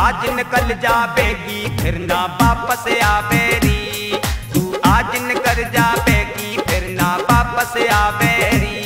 आज निकल जावेगी फिर ना वापस आवेरी, तू आज निकल जावेगी फिर ना वापस आवेरी।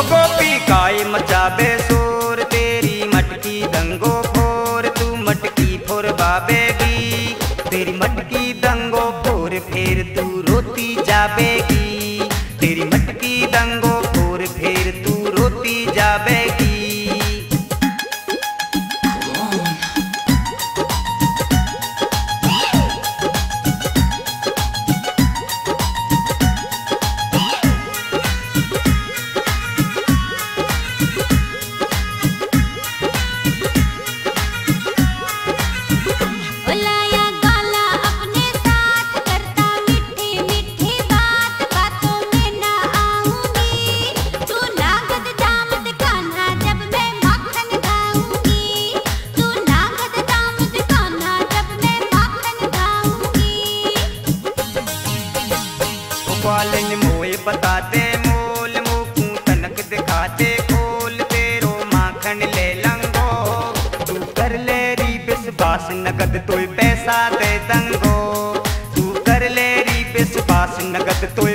गोपी गाय मचाबे शोर तेरी मटकी दंगो फोर, तू मटकी फोर बाबेगी तेरी मटकी दंगो फोर, फिर तू रोती जाबेगी तेरी मटकी दंगो फोर, फिर तू रोती जाबेगी। ग्वालन मोए बताते मोल, मुकू तनक दिखाते खोल, तेरो माखन ले लंगो, तू कर ले री विश्वास नगद तोय पैसा दे दंगो, तू कर ले री विश्वास नगद तोय